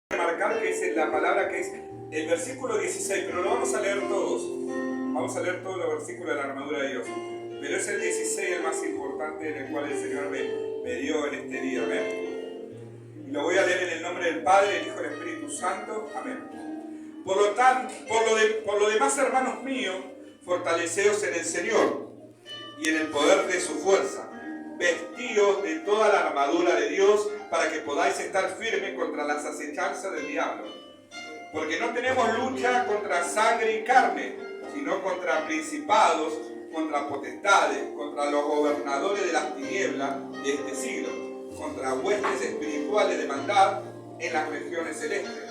Marcar que es la palabra que es el versículo 16, pero lo vamos a leer todos. Vamos a leer todos los versículos de la armadura de Dios. Pero es el 16 el más importante en el cual el Señor me dio en este día. Amén. Y lo voy a leer en el nombre del Padre, el Hijo y el Espíritu Santo. Amén. Por lo demás, hermanos míos, fortaleceos en el Señor y en el poder de su fuerza. Vestíos de toda la armadura de Dios para que podáis estar firmes contra las acechanzas del diablo. Porque no tenemos lucha contra sangre y carne, sino contra principados, contra potestades, contra los gobernadores de las tinieblas de este siglo, contra huestes espirituales de maldad en las regiones celestes.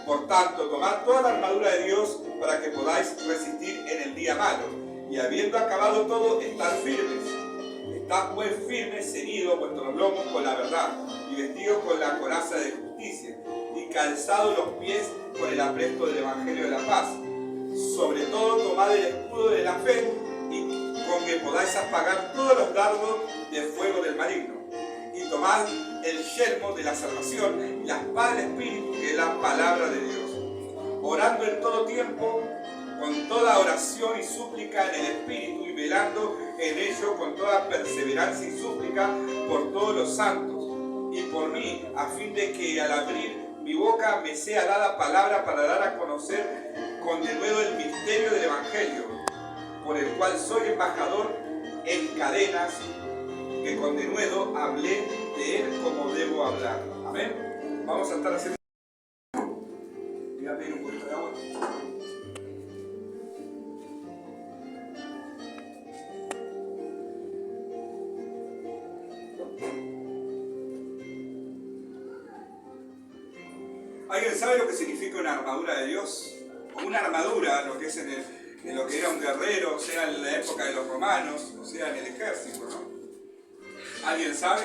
Por tanto, tomad toda la armadura de Dios para que podáis resistir en el día malo, y habiendo acabado todo, estar firmes. Estad pues firmes, ceñidos vuestros lomos con la verdad, y vestidos con la coraza de justicia, y calzados los pies con el apresto del Evangelio de la paz. Sobre todo tomad el escudo de la fe, y con que podáis apagar todos los dardos de fuego del maligno. Y tomad el yelmo de la salvación y la espada del Espíritu, que es la palabra de Dios. Orando en todo tiempo, con toda oración y súplica en el Espíritu, y velando en ello con toda perseverancia y súplica por todos los santos y por mí, a fin de que al abrir mi boca me sea dada palabra para dar a conocer con denuedo el misterio del Evangelio, por el cual soy embajador en cadenas, que con denuedo hablé de él como debo hablar. Amén. Vamos a estar haciendo... Voy a pedir un poquito de agua. ¿Alguien sabe lo que significa una armadura de Dios? O una armadura, lo que es en lo que era un guerrero, sea en la época de los romanos, o sea en el ejército, ¿no? ¿Alguien sabe?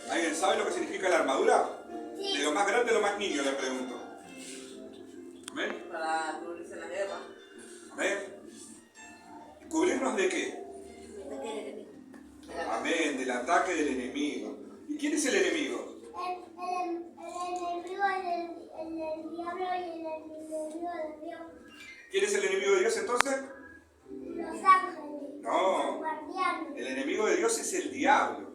¿Alguien sabe lo que significa la armadura? Sí. De lo más grande a lo más niño, le pregunto. ¿Amén? Para cubrirse la guerra. ¿Amén? ¿Cubrirnos de qué? Amén, del ataque del enemigo. ¿Y quién es el enemigo? El enemigo es el diablo y el enemigo de Dios. ¿Quién es el enemigo de Dios entonces? Los ángeles. No, los guardianes. el enemigo de Dios es el diablo.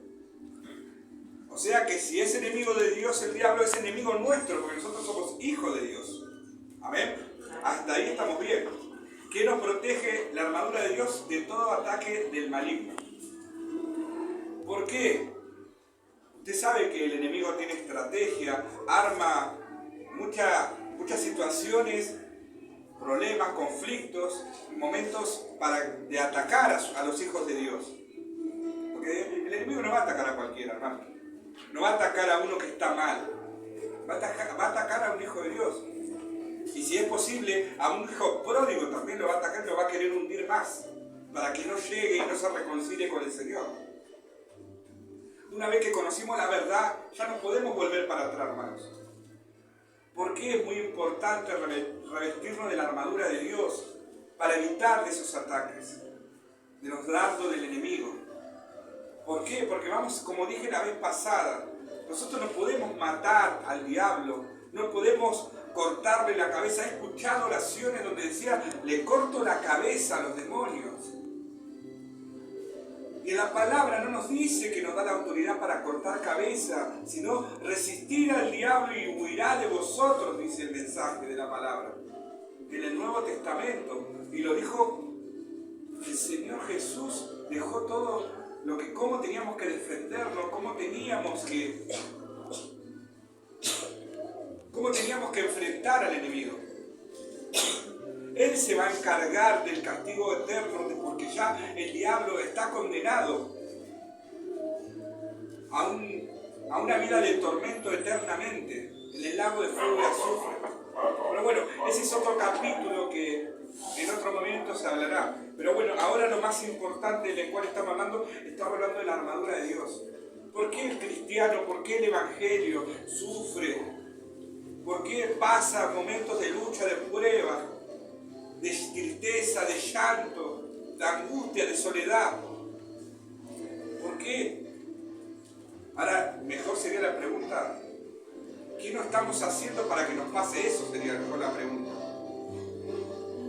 O sea que si es enemigo de Dios, el diablo es enemigo nuestro, porque nosotros somos hijos de Dios. Amén. Hasta ahí estamos bien. ¿Qué nos protege la armadura de Dios de todo ataque del maligno? ¿Por qué? Usted sabe que el enemigo tiene estrategia, arma muchas situaciones, problemas, conflictos, momentos de atacar a los hijos de Dios. Porque el enemigo no va a atacar a cualquiera, hermano. No va a atacar a uno que está mal. Va a atacar a un hijo de Dios. Y si es posible, a un hijo pródigo también lo va a atacar y lo va a querer hundir más, para que no llegue y no se reconcilie con el Señor. Una vez que conocimos la verdad, ya no podemos volver para atrás, hermanos. ¿Por qué es muy importante revestirnos de la armadura de Dios? Para evitar esos ataques, de los dardos del enemigo. ¿Por qué? Porque vamos, como dije la vez pasada, nosotros no podemos matar al diablo, no podemos cortarle la cabeza. He escuchado oraciones donde decía, le corto la cabeza a los demonios. Y la palabra no nos dice que nos da la autoridad para cortar cabeza, sino resistir al diablo y huirá de vosotros, dice el mensaje de la palabra. En el Nuevo Testamento. Y lo dijo el Señor Jesús, dejó todo cómo teníamos que defendernos, cómo teníamos que enfrentar al enemigo. Él se va a encargar del castigo eterno, porque ya el diablo está condenado a una vida de tormento eternamente, en el lago de fuego y azufre. Pero bueno, ese es otro capítulo que en otro momento se hablará. Pero bueno, ahora lo más importante del cual estamos hablando de la armadura de Dios. ¿Por qué el cristiano, por qué el evangelio sufre? ¿Por qué pasa momentos de lucha, de prueba, de tristeza, de llanto, de angustia, de soledad? ¿Por qué? Ahora, mejor sería la pregunta, ¿qué no estamos haciendo para que nos pase eso? Sería mejor la pregunta.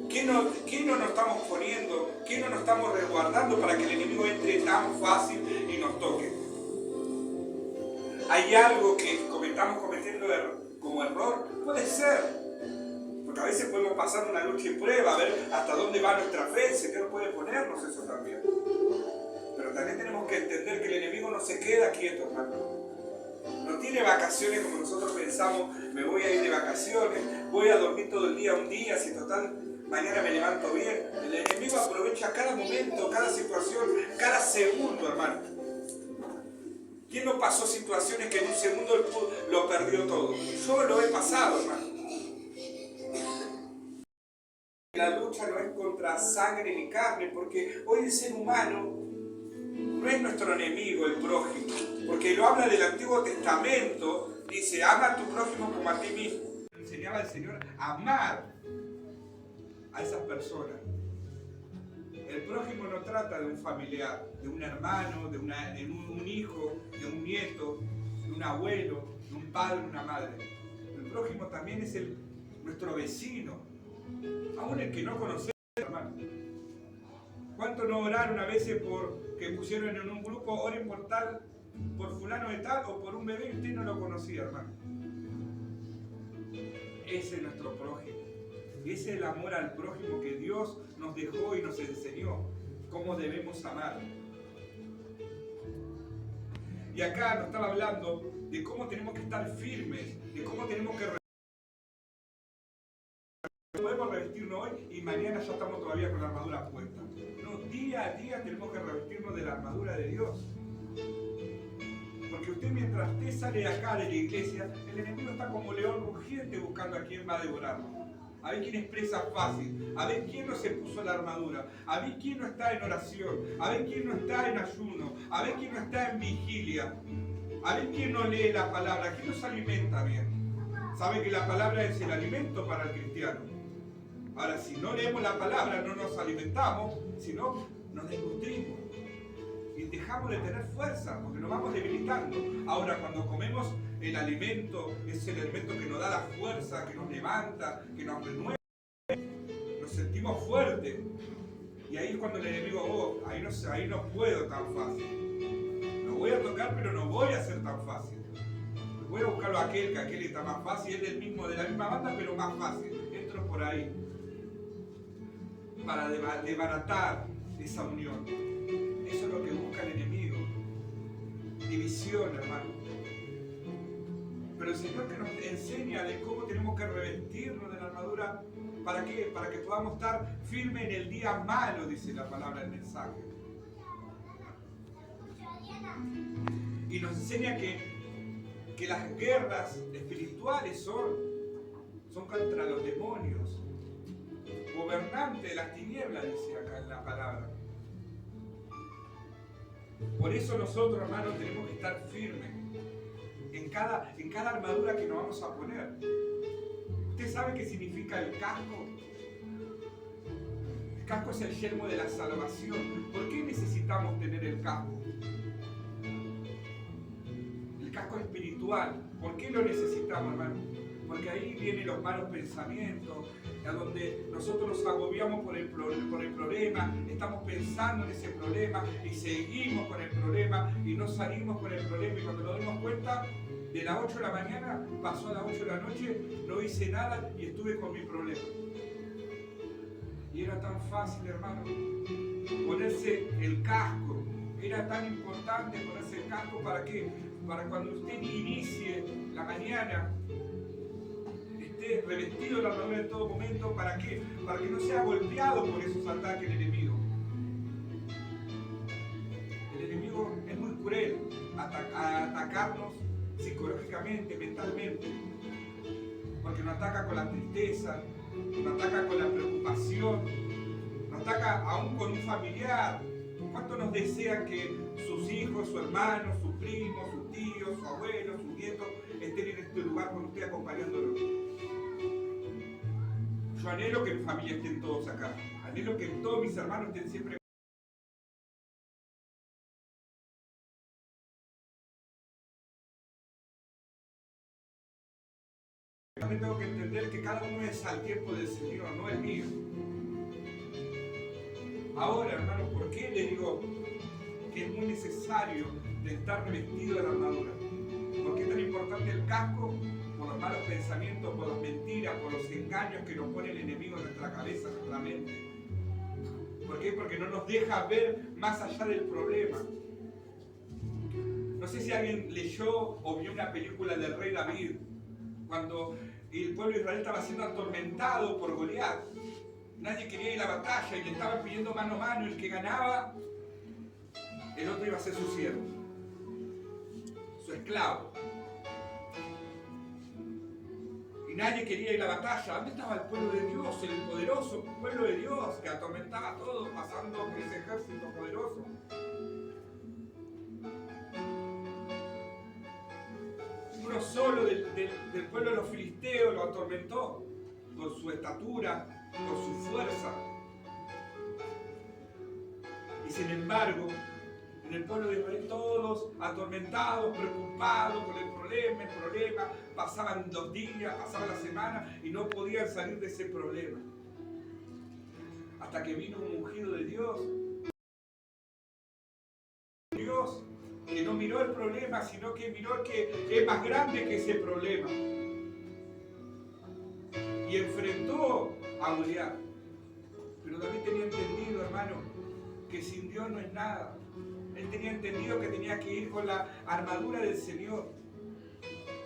¿Qué no nos estamos poniendo? ¿Qué no nos estamos resguardando para que el enemigo entre tan fácil y nos toque? ¿Hay algo que estamos cometiendo como error? Puede ser. Porque a veces podemos pasar una lucha y prueba, a ver hasta dónde va nuestra fe, el Señor puede ponernos eso también. Pero también tenemos que entender que el enemigo no se queda quieto, hermano. No tiene vacaciones como nosotros pensamos, me voy a ir de vacaciones, voy a dormir todo el día, un día, si total mañana me levanto bien. El enemigo aprovecha cada momento, cada situación, cada segundo, hermano. ¿Quién no pasó situaciones que en un segundo lo perdió todo? Yo lo he pasado, hermano. La lucha no es contra sangre ni carne, porque hoy el ser humano no es nuestro enemigo, el prójimo. Porque lo habla del Antiguo Testamento, dice, ama a tu prójimo como a ti mismo. Enseñaba el Señor a amar a esas personas. El prójimo no trata de un familiar, de un hermano, de un hijo, de un nieto, de un abuelo, de un padre, una madre. El prójimo también es nuestro vecino, aún el que no conocemos, hermano. ¿Cuánto no oraron a veces que pusieron en un grupo, oren por fulano de tal o por un bebé y usted no lo conocía, hermano? Ese es nuestro prójimo. Ese es el amor al prójimo que Dios nos dejó y nos enseñó cómo debemos amar. Y acá nos estaba hablando de cómo tenemos que estar firmes, de cómo tenemos que podemos revestirnos hoy y mañana ya estamos todavía con la armadura puesta. No, día a día tenemos que revestirnos de la armadura de Dios. Porque mientras usted sale de acá de la iglesia, el enemigo está como león rugiente buscando a quién va a devorarlo. A ver quién es presa fácil, a ver quién no se puso la armadura, a ver quién no está en oración, a ver quién no está en ayuno, a ver quién no está en vigilia, a ver quién no lee la palabra, quién no se alimenta bien. Sabe que la palabra es el alimento para el cristiano. Ahora, si no leemos la palabra, no nos alimentamos, sino nos desnutrimos y dejamos de tener fuerza, porque nos vamos debilitando. Ahora, cuando comemos el alimento, es el alimento que nos da la fuerza, que nos levanta, que nos renueva, nos sentimos fuertes. Y ahí es cuando el enemigo, ahí no puedo tan fácil. Lo voy a tocar, pero no voy a ser tan fácil. Voy a buscarlo a aquel está más fácil, es de la misma banda, pero más fácil. Entro por ahí para desbaratar esa unión. Eso es lo que busca el enemigo. División, hermano. Pero el Señor que nos enseña de cómo tenemos que revestirnos de la armadura, ¿para qué? Para que podamos estar firmes en el día malo, dice la palabra del mensaje. Y nos enseña que las guerras espirituales son contra los demonios, gobernantes de las tinieblas, dice acá en la palabra. Por eso nosotros, hermanos, tenemos que estar firmes en cada armadura que nos vamos a poner. ¿Usted sabe qué significa el casco? El casco es el yelmo de la salvación. ¿Por qué necesitamos tener el casco? El casco espiritual. ¿Por qué lo necesitamos, hermano? Porque ahí vienen los malos pensamientos, a donde nosotros nos agobiamos por el problema, estamos pensando en ese problema y seguimos con el problema y no salimos con el problema, y cuando nos dimos cuenta, de las 8 de la mañana pasó a las 8 de la noche, no hice nada y estuve con mi problema. Y era tan fácil, hermano, ponerse el casco. Era tan importante ponerse el casco. ¿Para qué? Para cuando usted inicie la mañana, esté revestido de la armadura en todo momento. ¿Para qué? Para que no sea golpeado por esos ataques del enemigo. El enemigo es muy cruel a atacarnos psicológicamente, mentalmente, porque nos ataca con la tristeza, nos ataca con la preocupación, nos ataca aún con un familiar. ¿Cuánto nos desean que sus hijos, su hermano, su primo, su tío, su abuelo, su nieto estén en este lugar con usted acompañándolo? Yo anhelo que mi familia estén todos acá. Anhelo que todos mis hermanos estén siempre. También tengo que entender que cada uno es al tiempo del Señor, no el mío. Ahora, hermano, ¿por qué le digo que es muy necesario de estar revestido de la armadura? ¿Por qué es tan importante el casco? Por los malos pensamientos, por las mentiras, por los engaños que nos pone el enemigo en nuestra cabeza, en nuestra mente. ¿Por qué? Porque no nos deja ver más allá del problema. No sé si alguien leyó o vio una película del rey David, cuando el pueblo de Israel estaba siendo atormentado por Goliat. Nadie quería ir a la batalla y le estaban pidiendo mano a mano. El que ganaba, el otro iba a ser su siervo, su esclavo. Y nadie quería ir a la batalla. ¿Dónde estaba el pueblo de Dios, el poderoso pueblo de Dios que atormentaba a todos pasando por ese ejército poderoso? Uno solo del pueblo de los filisteos lo atormentó por su estatura, por su fuerza. Y sin embargo, en el pueblo de Israel todos atormentados, preocupados por el problema, pasaban 2 días, pasaba la semana y no podían salir de ese problema. Hasta que vino un ungido de Dios que no miró el problema, sino que miró que es más grande que ese problema. Y enfrentó a Goliat. Pero David tenía entendido, hermano, que sin Dios no es nada. Él tenía entendido que tenía que ir con la armadura del Señor.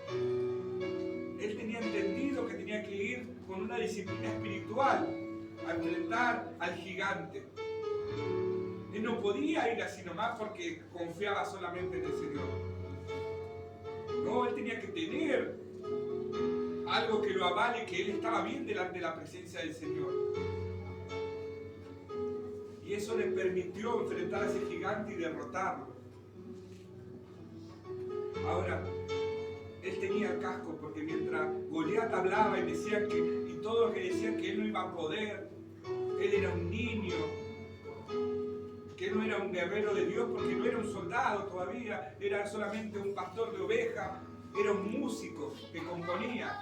Él tenía entendido que tenía que ir con una disciplina espiritual a enfrentar al gigante. Él no podía ir así nomás porque confiaba solamente en el Señor. No, él tenía que tener algo que lo avale, que él estaba bien delante de la presencia del Señor. Y eso le permitió enfrentar a ese gigante y derrotarlo. Ahora, él tenía el casco porque mientras Goliat hablaba y decían y todos que decían que él no iba a poder, él era un niño, que él no era un guerrero de Dios porque no era un soldado todavía, era solamente un pastor de ovejas, era un músico que componía.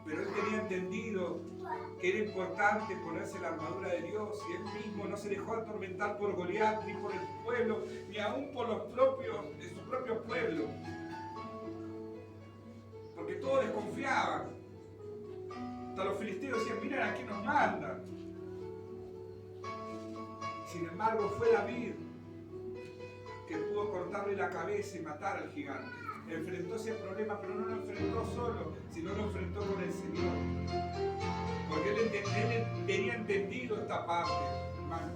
Pero él tenía entendido que era importante ponerse la armadura de Dios y él mismo no se dejó atormentar por Goliat, ni por el pueblo, ni aún por los propios de su propio pueblo. Porque todos desconfiaban. Hasta los filisteos decían, miren a quién nos mandan. Sin embargo, fue David que pudo cortarle la cabeza y matar al gigante. Enfrentó ese problema, pero no lo enfrentó solo, sino lo enfrentó con el Señor. Porque él tenía entendido esta parte, hermano.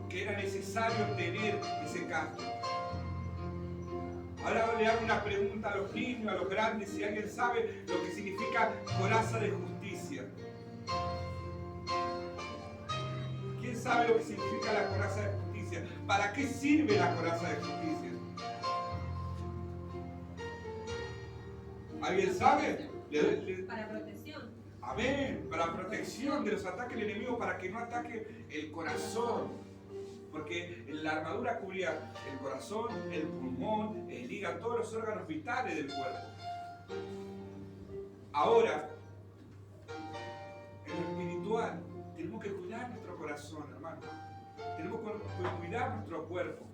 Que era necesario tener ese casco. Ahora le hago una pregunta a los niños, a los grandes, si alguien sabe lo que significa coraza de justicia. ¿Quién sabe lo que significa la coraza de justicia? ¿Para qué sirve la coraza de justicia? ¿Alguien sabe? Para protección. Amén, para protección de los ataques del enemigo, para que no ataque el corazón. Porque la armadura cubría el corazón, el pulmón, el hígado, todos los órganos vitales del cuerpo. Ahora, en lo espiritual, tenemos que cuidar nuestro corazón, hermano. Tenemos que cuidar nuestro cuerpo.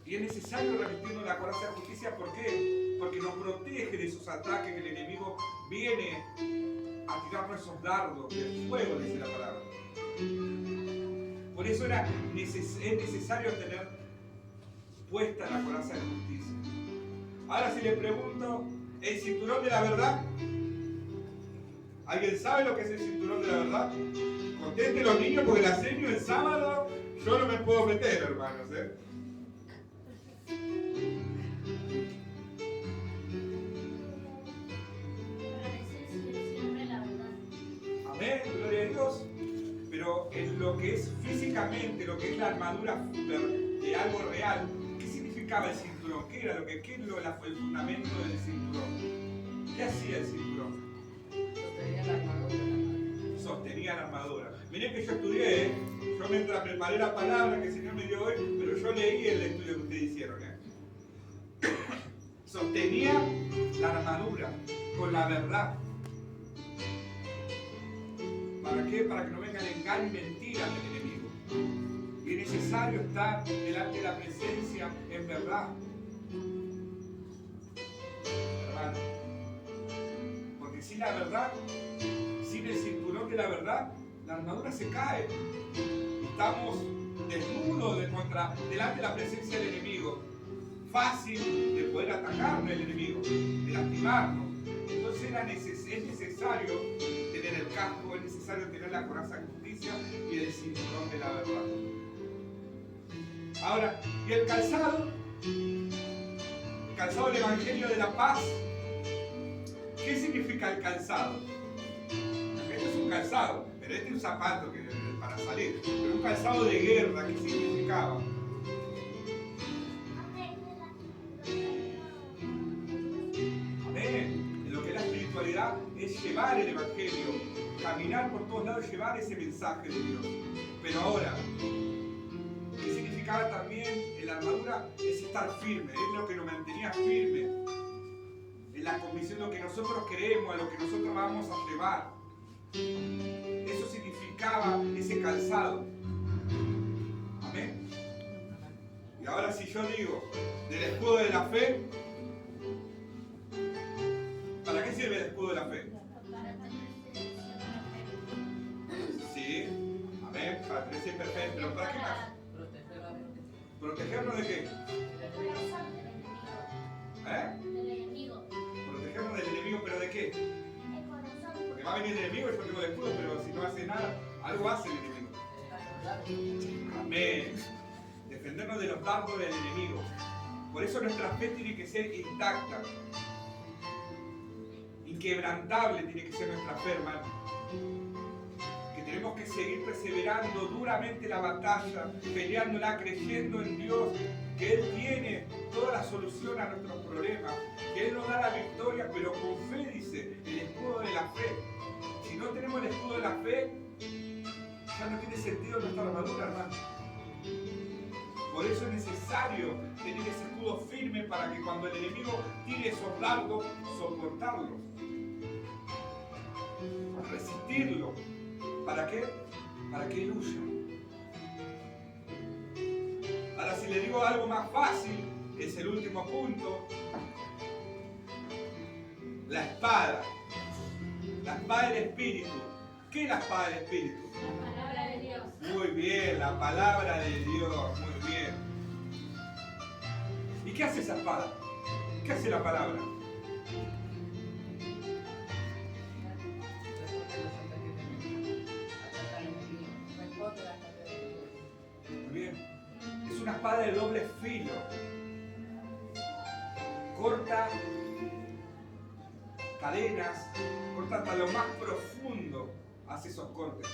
Y es necesario revestirnos la coraza de justicia. ¿Por qué? Porque nos protege de esos ataques que el enemigo viene a tirarnos esos dardos del fuego, dice la palabra. Por eso es necesario tener puesta la coraza de justicia. Ahora si le pregunto, ¿el cinturón de la verdad? ¿Alguien sabe lo que es el cinturón de la verdad? Contesten los niños porque la seño el sábado yo no me puedo meter, hermanos, ¿eh? Amén, gloria a Dios. Pero en lo que es físicamente, lo que es la armadura de algo real, ¿qué significa significaba el cinturón? ¿Qué era el fundamento del cinturón? ¿Qué hacía el cinturón? Sostenía la armadura. Miren que yo estudié, yo mientras preparé la palabra que el Señor me dio hoy, pero yo leí el estudio que ustedes hicieron. Sostenía la armadura con la verdad. ¿Para qué? Para que no vengan engaño y mentiras del enemigo. Y es necesario estar delante de la presencia en verdad. Hermano. Porque sin la verdad, sin el cinturón de la verdad, la armadura se cae. Estamos desnudos delante de la presencia del enemigo. Fácil de poder atacarnos el enemigo, de lastimarnos. Entonces es necesario tener el casco, es necesario tener la coraza de justicia y el cinturón de la verdad. Ahora, ¿y el calzado? El calzado del Evangelio de la Paz. ¿Qué significa el calzado? Este es un calzado, pero este es un zapato para salir. Pero un calzado de guerra, ¿qué significaba? Es llevar el Evangelio, caminar por todos lados, llevar ese mensaje de Dios. Pero ahora, ¿qué significaba también en la armadura? Es estar firme, es lo que nos mantenía firme, en la convicción de lo que nosotros creemos, a lo que nosotros vamos a llevar. Eso significaba ese calzado. Amén. Y ahora si yo digo, del escudo de la fe, ¿para qué sirve el escudo de la fe? Sí, amén, para crecer perfecto, pero ¿para qué más? ¿Protegernos de qué? Del enemigo. Protegernos del enemigo, ¿pero de qué? Porque va a venir el enemigo, yo tengo el escudo, pero si no hace nada, algo hace el enemigo. Amén. Defendernos de los dardos del enemigo. Por eso nuestra fe tiene que ser intacta. Inquebrantable tiene que ser nuestra fe, hermano. Que tenemos que seguir perseverando duramente la batalla, peleándola, creyendo en Dios, que Él tiene toda la solución a nuestros problemas, que Él nos da la victoria, pero con fe, dice, el escudo de la fe. Si no tenemos el escudo de la fe, ya no tiene sentido nuestra armadura, hermano. Por eso es necesario tener ese escudo firme para que cuando el enemigo tire esos dardos, soportarlos. Resistirlo. ¿Para qué? Para que él huya. Ahora, si le digo algo más fácil, es el último punto. La espada. La espada del Espíritu. ¿Qué es la espada del Espíritu? La palabra de Dios. Muy bien, la palabra de Dios. Muy bien. ¿Y qué hace esa espada? ¿Qué hace la palabra? Muy bien. Es una espada de doble filo. Corta cadenas, corta hasta lo más profundo, hace esos cortes.